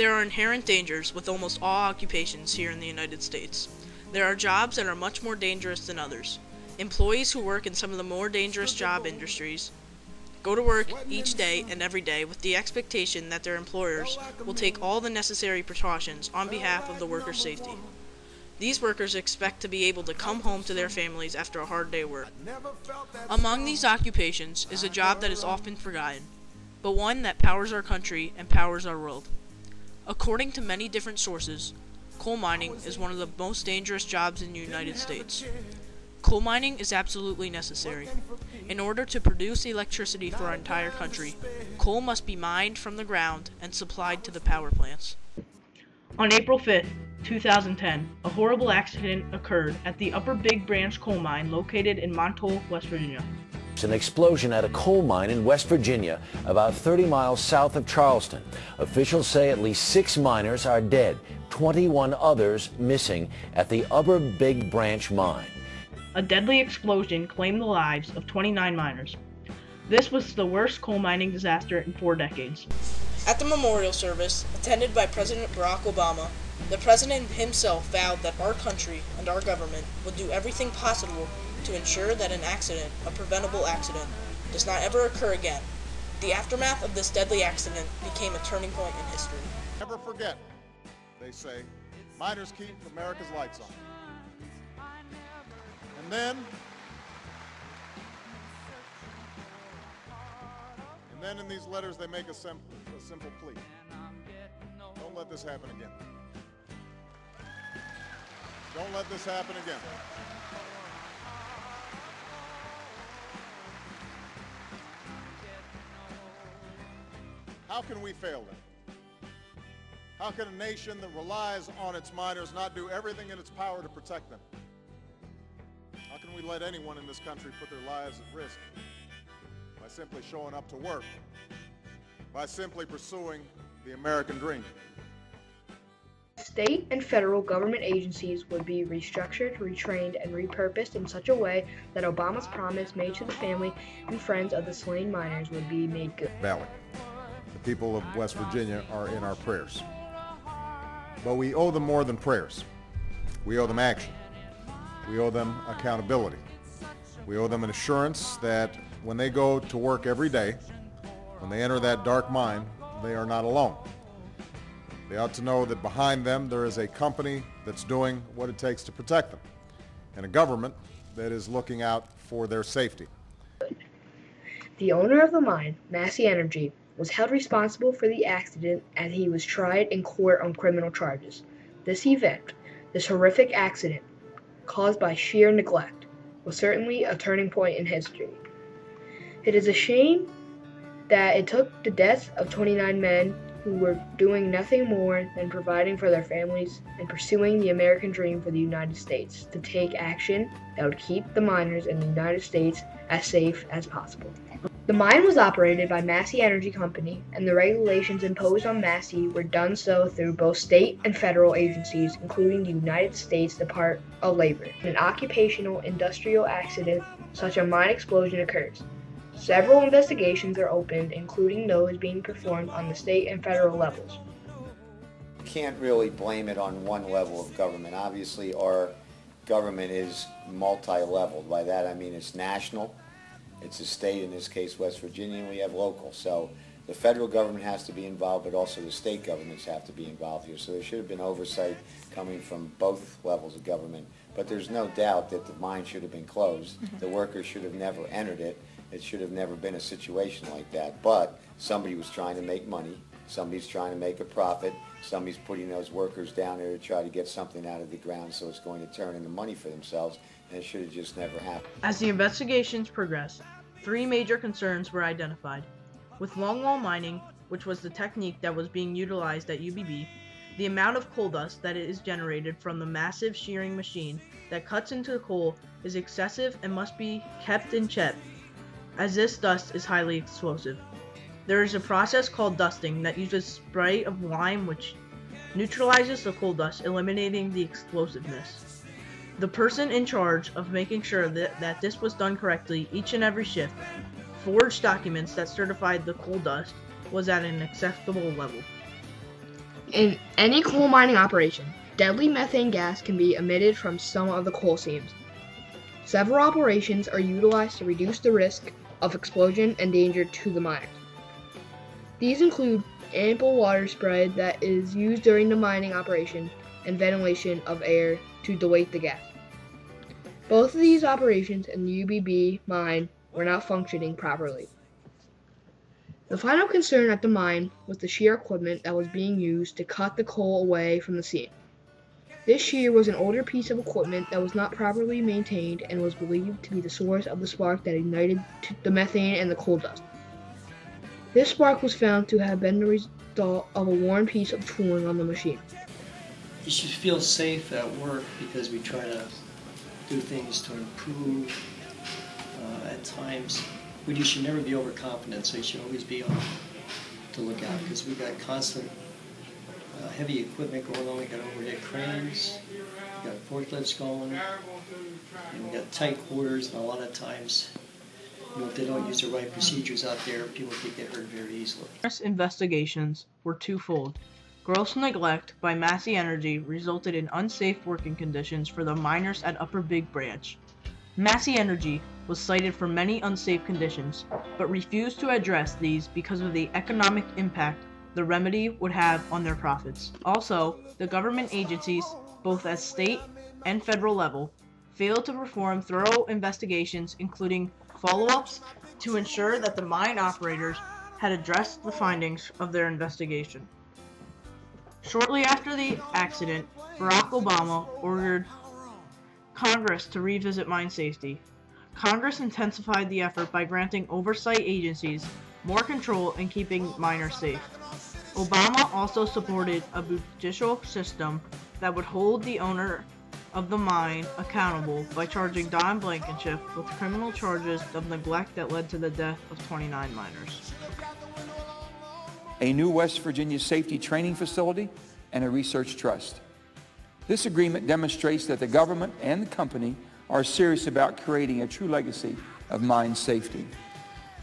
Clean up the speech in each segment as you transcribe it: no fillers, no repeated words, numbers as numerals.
There are inherent dangers with almost all occupations here in the United States. There are jobs that are much more dangerous than others. Employees who work in some of the more dangerous job industries go to work each day and every day with the expectation that their employers will take all the necessary precautions on behalf of the workers' safety. These workers expect to be able to come home to their families after a hard day of work. Among these occupations is a job that is often forgotten, but one that powers our country and powers our world. According to many different sources, coal mining is one of the most dangerous jobs in the United States. Coal mining is absolutely necessary. In order to produce electricity for our entire country, coal must be mined from the ground and supplied to the power plants. On April 5th, 2010, a horrible accident occurred at the Upper Big Branch coal mine located in Montour, West Virginia. An explosion at a coal mine in West Virginia, about 30 miles south of Charleston. Officials say at least 6 miners are dead, 21 others missing at the Upper Big Branch mine. A deadly explosion claimed the lives of 29 miners. This was the worst coal mining disaster in 4 decades. At the memorial service, attended by President Barack Obama, the President himself vowed that our country and our government would do everything possible to ensure that an accident, a preventable accident, does not ever occur again. The aftermath of this deadly accident became a turning point in history. Never forget, they say, miners keep America's lights on. And then in these letters they make a simple plea. Don't let this happen again. Don't let this happen again. How can we fail them? How can a nation that relies on its miners not do everything in its power to protect them? How can we let anyone in this country put their lives at risk by simply showing up to work, by simply pursuing the American dream? State and federal government agencies would be restructured, retrained, and repurposed in such a way that Obama's promise made to the family and friends of the slain miners would be made good. Valley. The people of West Virginia are in our prayers. But we owe them more than prayers. We owe them action. We owe them accountability. We owe them an assurance that when they go to work every day, when they enter that dark mine, they are not alone. They ought to know that behind them there is a company that's doing what it takes to protect them, and a government that is looking out for their safety. The owner of the mine, Massey Energy, was held responsible for the accident and he was tried in court on criminal charges. This event, this horrific accident, caused by sheer neglect, was certainly a turning point in history. It is a shame that it took the deaths of 29 men who were doing nothing more than providing for their families and pursuing the American dream for the United States to take action that would keep the miners in the United States as safe as possible. The mine was operated by Massey Energy Company, and the regulations imposed on Massey were done so through both state and federal agencies, including the United States Department of Labor. When an occupational industrial accident, such a mine explosion, occurs, several investigations are opened, including those being performed on the state and federal levels. You can't really blame it on one level of government. Obviously, our government is multi-leveled. By that I mean it's national, it's a state, in this case West Virginia, and we have local. So the federal government has to be involved, but also the state governments have to be involved here. So there should have been oversight coming from both levels of government. But there's no doubt that the mine should have been closed. The workers should have never entered it. It should have never been a situation like that. But somebody was trying to make money. Somebody's trying to make a profit. Somebody's putting those workers down there to try to get something out of the ground so it's going to turn into money for themselves, and it should have just never happened. As the investigations progressed, 3 major concerns were identified. With longwall mining, which was the technique that was being utilized at UBB, the amount of coal dust that is generated from the massive shearing machine that cuts into the coal is excessive and must be kept in check, as this dust is highly explosive. There is a process called dusting that uses spray of lime which neutralizes the coal dust, eliminating the explosiveness. The person in charge of making sure that this was done correctly each and every shift forged documents that certified the coal dust was at an acceptable level. In any coal mining operation, deadly methane gas can be emitted from some of the coal seams. Several operations are utilized to reduce the risk of explosion and danger to the miners. These include ample water spray that is used during the mining operation and ventilation of air to dilate the gas. Both of these operations in the UBB mine were not functioning properly. The final concern at the mine was the shear equipment that was being used to cut the coal away from the seam. This shear was an older piece of equipment that was not properly maintained and was believed to be the source of the spark that ignited the methane and the coal dust. This spark was found to have been the result of a worn piece of tooling on the machine. You should feel safe at work because we try to do things to improve at times, but you should never be overconfident, so you should always be on to look out because we got constant heavy equipment going on. We got overhead cranes, we got forklifts going, and we got tight quarters, and a lot of times, if they don't use the right procedures out there, people could get hurt very easily. Investigations were twofold. Gross neglect by Massey Energy resulted in unsafe working conditions for the miners at Upper Big Branch. Massey Energy was cited for many unsafe conditions, but refused to address these because of the economic impact the remedy would have on their profits. Also, the government agencies, both at state and federal level, failed to perform thorough investigations, including follow-ups, to ensure that the mine operators had addressed the findings of their investigation. Shortly after the accident, Barack Obama ordered Congress to revisit mine safety. Congress intensified the effort by granting oversight agencies more control in keeping miners safe. Obama also supported a judicial system that would hold the owner of the mine accountable by charging Don Blankenship with criminal charges of neglect that led to the death of 29 miners. A new West Virginia safety training facility, and a research trust. This agreement demonstrates that the government and the company are serious about creating a true legacy of mine safety.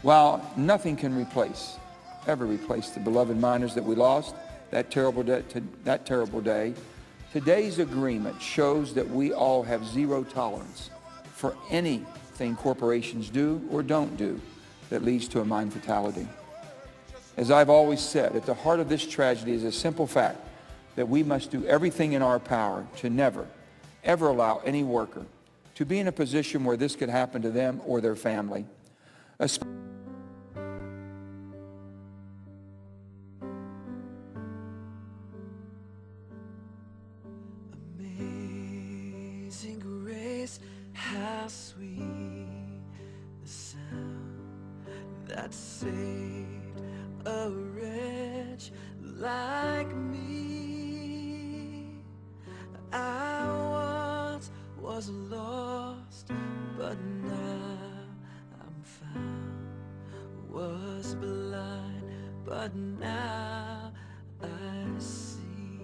While nothing can ever replace the beloved miners that we lost that terrible day, today's agreement shows that we all have zero tolerance for anything corporations do or don't do that leads to a mine fatality. As I've always said, at the heart of this tragedy is a simple fact that we must do everything in our power to never, ever allow any worker to be in a position where this could happen to them or their family. Amazing grace, how sweet the sound that saved a wretch like me. I once was lost, but now I'm found. Was blind, but now I see.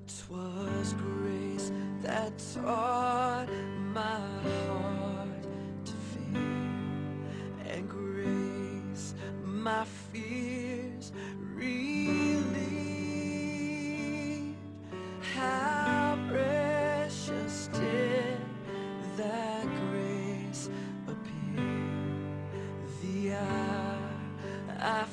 'Twas grace that taught my heart to fear, and grace my fears relieved. How precious did that grace appear the hour I